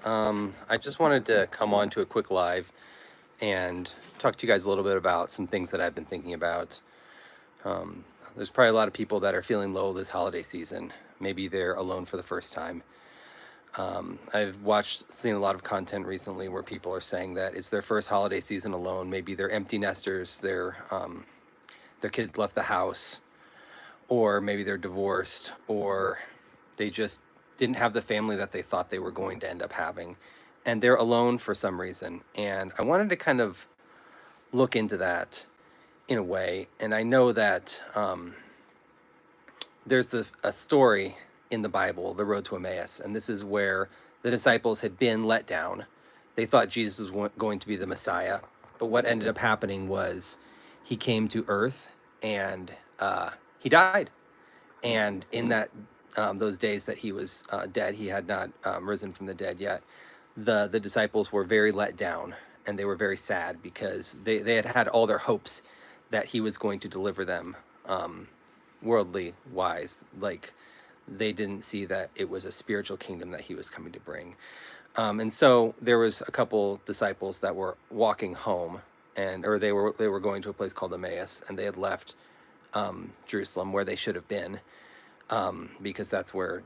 I just wanted to come on to a quick live and talk to you guys a little bit about some things that I've been thinking about. Um, there's probably a lot of people that are feeling low this holiday season. Maybe they're alone for the first time. I've seen a lot of content recently where people are saying that it's their first holiday season alone. Maybe they're empty nesters, their kids left the house, or maybe they're divorced, or they just didn't have the family that they thought they were going to end up having. And they're alone for some reason. And I wanted to kind of look into that in a way. And I know that there's a story in the Bible, the road to Emmaus. And this is where the disciples had been let down. They thought Jesus was going to be the Messiah. But what ended up happening was he came to earth and he died. And in that those days that he was dead, he had not risen from the dead yet. The disciples were very let down, and they were very sad because they had had all their hopes that he was going to deliver them, worldly wise. Like they didn't see that it was a spiritual kingdom that he was coming to bring. And so there was a couple disciples that were walking home, or they were going to a place called Emmaus, and they had left Jerusalem where they should have been, because that's where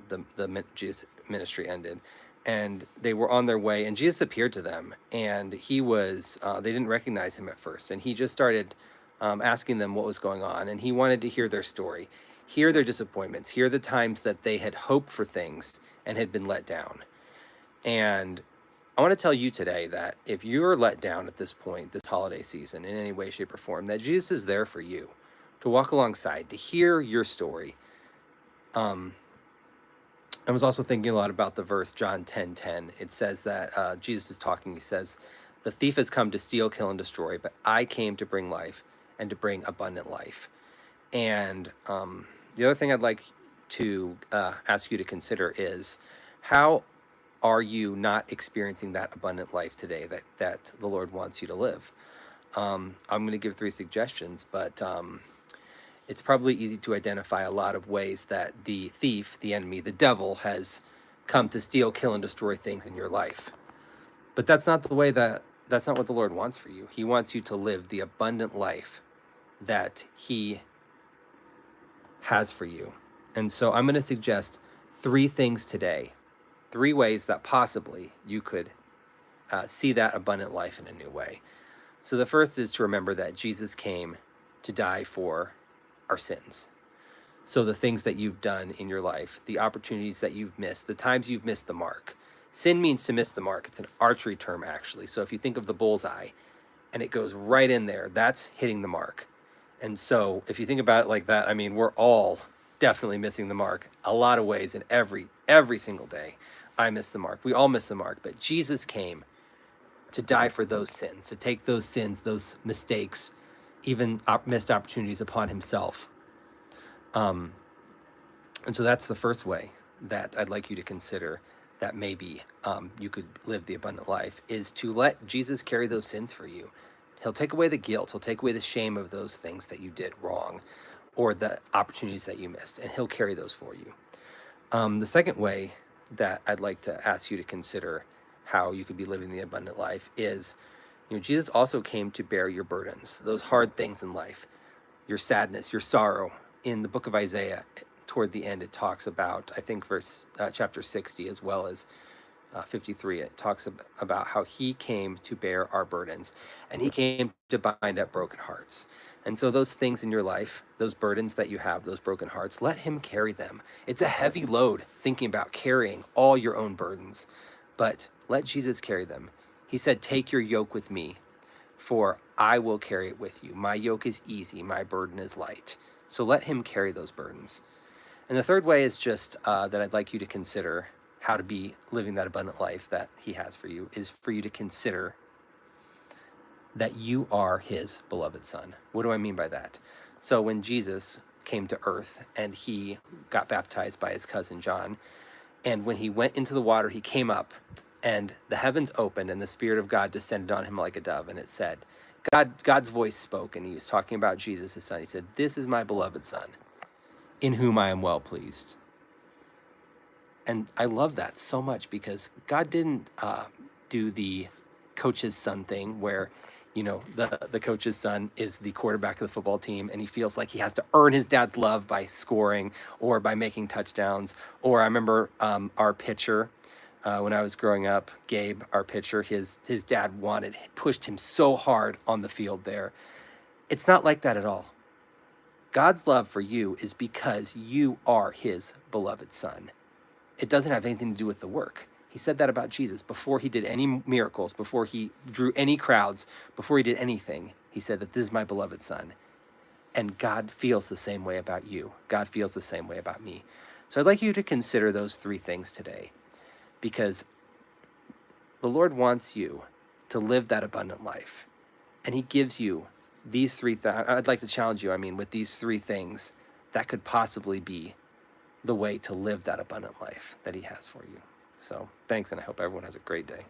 Jesus' ministry ended. And they were on their way, and Jesus appeared to them, and they didn't recognize him at first, and he just started asking them what was going on, and he wanted to hear their story, hear their disappointments, hear the times that they had hoped for things and had been let down. And I want to tell you today that if you're let down at this point, this holiday season, in any way, shape, or form, that Jesus is there for you, to walk alongside, to hear your story. I was also thinking a lot about the verse John 10:10. It says that Jesus is talking. He says, "The thief has come to steal, kill, and destroy, but I came to bring life and to bring abundant life." And the other thing I'd like to ask you to consider is, how are you not experiencing that abundant life today that the Lord wants you to live? I'm going to give 3 suggestions, but it's probably easy to identify a lot of ways that the thief, the enemy, the devil, has come to steal, kill, and destroy things in your life. But that's not what the Lord wants for you. He wants you to live the abundant life that he has for you. And so I'm going to suggest 3 things today, 3 ways that possibly you could see that abundant life in a new way. So the first is to remember that Jesus came to die for our sins. So the things that you've done in your life, the opportunities that you've missed, the times you've missed the mark. Sin means to miss the mark. It's an archery term, actually. So if you think of the bullseye and it goes right in there, that's hitting the mark. And so if you think about it like that, I mean, we're all definitely missing the mark a lot of ways, in every single day. I miss the mark. We all miss the mark. But Jesus came to die for those sins, to take those sins, those mistakes, even missed opportunities upon himself. And so that's the first way that I'd like you to consider that maybe you could live the abundant life, is to let Jesus carry those sins for you. He'll take away the guilt. He'll take away the shame of those things that you did wrong or the opportunities that you missed, and he'll carry those for you. The second way that I'd like to ask you to consider how you could be living the abundant life is, Jesus also came to bear your burdens, those hard things in life, your sadness, your sorrow. In the book of Isaiah, toward the end, it talks about, I think, chapter 60 as well as 53. It talks about how he came to bear our burdens, and he came to bind up broken hearts. And so those things in your life, those burdens that you have, those broken hearts, let him carry them. It's a heavy load thinking about carrying all your own burdens, but let Jesus carry them. He said, "Take your yoke with me, for I will carry it with you. My yoke is easy, my burden is light." So let him carry those burdens. And the third way is just that I'd like you to consider how to be living that abundant life that he has for you, is for you to consider that you are his beloved son. What do I mean by that? So when Jesus came to earth and he got baptized by his cousin John, and when he went into the water, he came up and the heavens opened and the Spirit of God descended on him like a dove. And it said, God's voice spoke, and he was talking about Jesus, his son. He said, "This is my beloved son, in whom I am well pleased." And I love that so much because God didn't do the coach's son thing where, the coach's son is the quarterback of the football team and he feels like he has to earn his dad's love by scoring or by making touchdowns. Or I remember our pitcher. When I was growing up, Gabe, our pitcher, his dad pushed him so hard on the field there. It's not like that at all. God's love for you is because you are his beloved son. It doesn't have anything to do with the work. He said that about Jesus before he did any miracles, before he drew any crowds, before he did anything. He said that this is my beloved son. And God feels the same way about you. God feels the same way about me. So I'd like you to consider those three things today because the Lord wants you to live that abundant life. And he gives you these I'd like to challenge you, with these three things that could possibly be the way to live that abundant life that he has for you. So thanks, and I hope everyone has a great day.